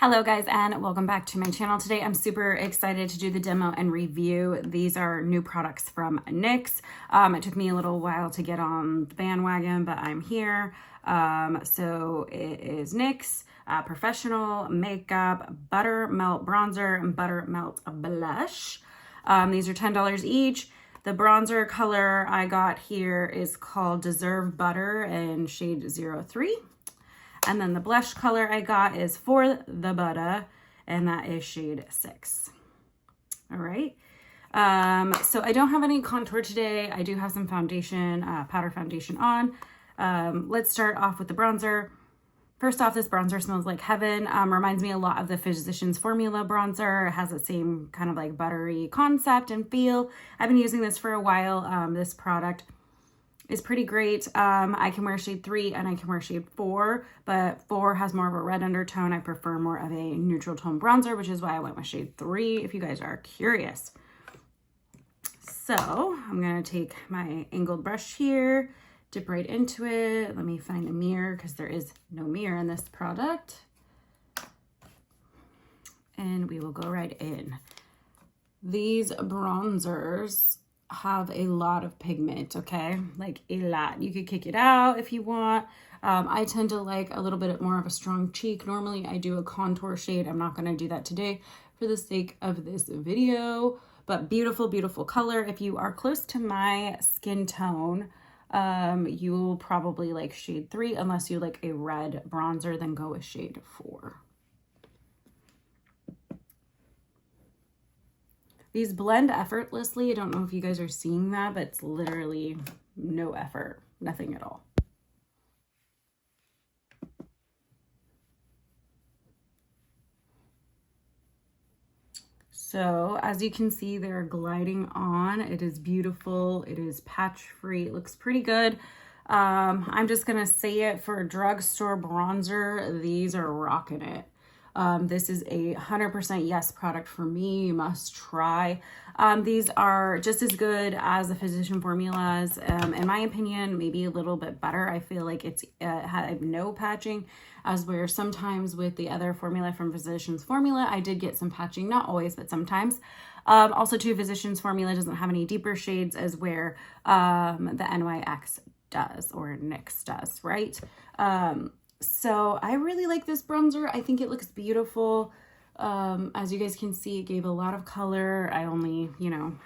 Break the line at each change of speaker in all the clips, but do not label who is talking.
Hello guys, and welcome back to my channel. Today I'm super excited to do the demo and review. These are new products from NYX. It took me a little while to get on the bandwagon, but I'm here. So it is NYX Professional Makeup Buttermelt Bronzer and Buttermelt Blush. These are $10 each. The bronzer color I got here is called Deserve Butter in shade 03. And then the blush color I got is For the Butter, and that is shade 6. All right. So I don't have any contour today. I do have some foundation, powder foundation on. Let's start off with the bronzer. First off, this bronzer smells like heaven. Reminds me a lot of the Physicians Formula bronzer. It has the same kind of like buttery concept and feel. I've been using this for a while. This product is pretty great. I can wear shade 3 and I can wear shade 4, but 4 has more of a red undertone. I prefer more of a neutral tone bronzer, which is why I went with shade 3, if you guys are curious. So I'm gonna take my angled brush here, dip right into it. Let me find a mirror because there is no mirror in this product. And we will go right in. These bronzers have a lot of pigment, okay? Like a lot. You could kick it out if you want. I tend to like a little bit more of a strong cheek. Normally I do a contour shade. I'm not gonna do that today for the sake of this video, but beautiful, beautiful color. If you are close to my skin tone, you'll probably like shade 3 unless you like a red bronzer, then go with shade 4. These blend effortlessly. I don't know if you guys are seeing that, but it's literally no effort, nothing at all. So as you can see, they're gliding on. It is beautiful. It is patch free. It looks pretty good. I'm just gonna say it, for a drugstore bronzer, these are rocking it. This is a 100% yes product for me. You must try. These are just as good as the Physician Formulas. In my opinion, maybe a little bit better. I feel like it's had no patching, as where sometimes with the other formula from Physicians Formula, I did get some patching, not always, but sometimes. Also too, Physicians Formula doesn't have any deeper shades, as where the NYX does, or NYX does, right? So I really like this bronzer. I think it looks beautiful. As you guys can see, it gave a lot of color. I only,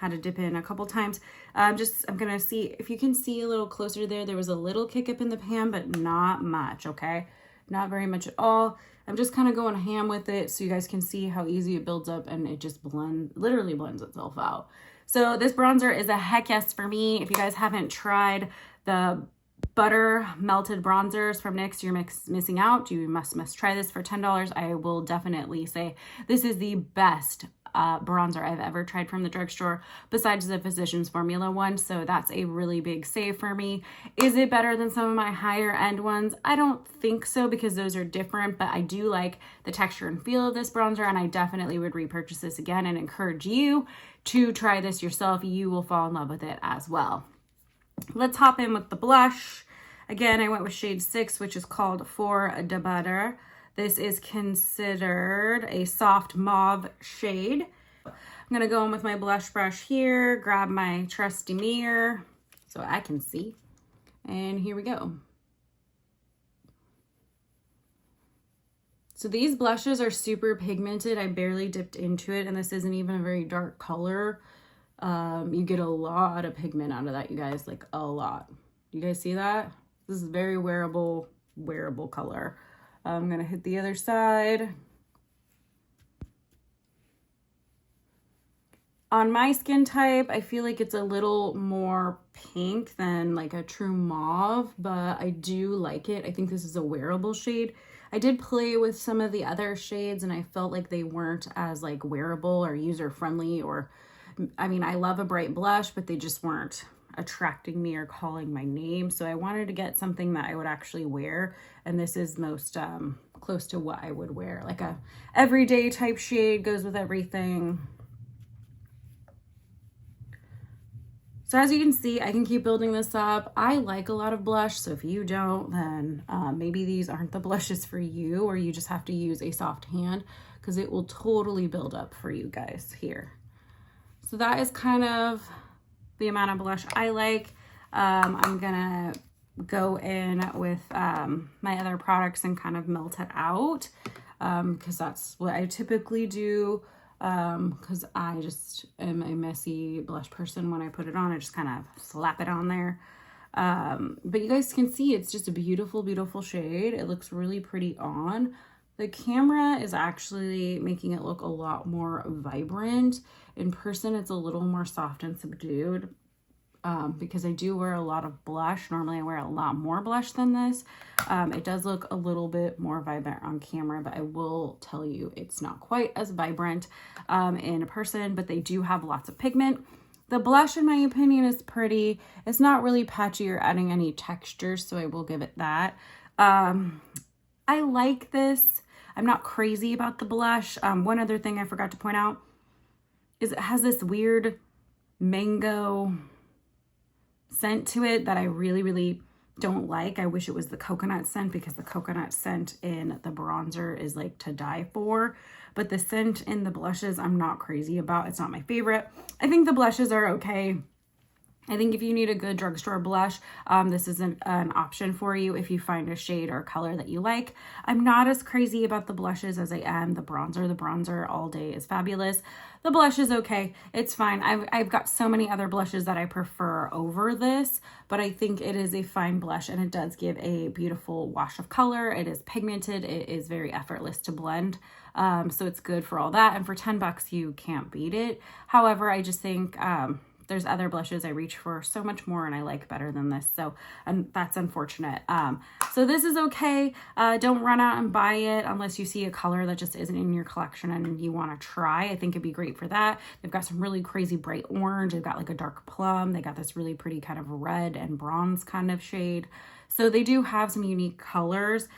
had to dip in a couple times. I'm gonna see if you can see a little closer there. There was a little kick up in the pan, but not much, okay? Not very much at all. I'm just kind of going ham with it so you guys can see how easy it builds up, and it just literally blends itself out. So this bronzer is a heck yes for me. If you guys haven't tried the butter melted bronzers from NYX, you're missing out. You must try this for $10. I will definitely say this is the best bronzer I've ever tried from the drugstore, besides the Physicians Formula one. So that's a really big save for me. Is it better than some of my higher end ones? I don't think so, because those are different, but I do like the texture and feel of this bronzer, and I definitely would repurchase this again and encourage you to try this yourself. You will fall in love with it as well. Let's hop in with the blush. Again, I went with shade 6, which is called For the Butter. This is considered a soft mauve shade. I'm gonna go in with my blush brush here, grab my trusty mirror so I can see, and here we go. So these blushes are super pigmented. I barely dipped into it, and this isn't even a very dark color. You get a lot of pigment out of that, you guys, like a lot. You guys see that? This is very wearable color. I'm gonna hit the other side. On my skin type, I feel like it's a little more pink than like a true mauve, but I do like it. I think this is a wearable shade. I did play with some of the other shades, and I felt like they weren't as like wearable or user-friendly, or I mean, I love a bright blush, but they just weren't attracting me or calling my name. So I wanted to get something that I would actually wear, and this is most close to what I would wear. Like a everyday type shade, goes with everything. So as you can see, I can keep building this up. I like a lot of blush, so if you don't, then maybe these aren't the blushes for you, or you just have to use a soft hand because it will totally build up for you guys here. So that is kind of the amount of blush I like. I'm gonna go in with my other products and kind of melt it out because that's what I typically do. Because I just am a messy blush person. When I put it on, I just kind of slap it on there. But you guys can see it's just a beautiful, beautiful shade. It looks really pretty on. The camera is actually making it look a lot more vibrant. In person, it's a little more soft and subdued. Because I do wear a lot of blush. Normally I wear a lot more blush than this. It does look a little bit more vibrant on camera, but I will tell you it's not quite as vibrant in person, but they do have lots of pigment. The blush, in my opinion, is pretty. It's not really patchy or adding any texture, so I will give it that. I like this. I'm not crazy about the blush. One other thing I forgot to point out is it has this weird mango scent to it that I really, really don't like. I wish it was the coconut scent because the coconut scent in the bronzer is like to die for. But the scent in the blushes, I'm not crazy about. It's not my favorite. I think the blushes are okay. I think if you need a good drugstore blush, this is an option for you if you find a shade or color that you like. I'm not as crazy about the blushes as I am the bronzer. The bronzer all day is fabulous. The blush is okay. It's fine. I've got so many other blushes that I prefer over this, but I think it is a fine blush and it does give a beautiful wash of color. It is pigmented. It is very effortless to blend. So it's good for all that. And for $10, you can't beat it. However, I just think, there's other blushes I reach for so much more and I like better than this. So that's unfortunate. So this is okay. Don't run out and buy it unless you see a color that just isn't in your collection and you want to try. I think it'd be great for that. They've got some really crazy bright orange. They've got like a dark plum. They got this really pretty kind of red and bronze kind of shade. So they do have some unique colors.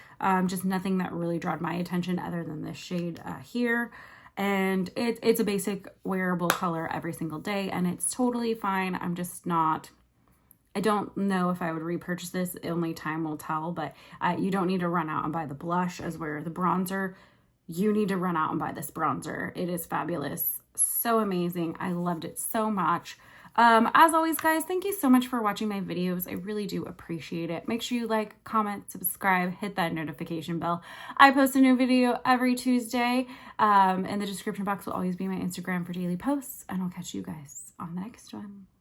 Just nothing that really drawed my attention other than this shade here. And it's a basic wearable color every single day and it's totally fine. I'm just not, I don't know if I would repurchase this. Only time will tell, but you don't need to run out and buy the blush as where the bronzer, you need to run out and buy this bronzer. It is fabulous. So amazing. I loved it so much. As always, guys, thank you so much for watching my videos. I really do appreciate it. Make sure you like, comment, subscribe, hit that notification bell. I post a new video every Tuesday. And the description box will always be my Instagram for daily posts. And I'll catch you guys on the next one.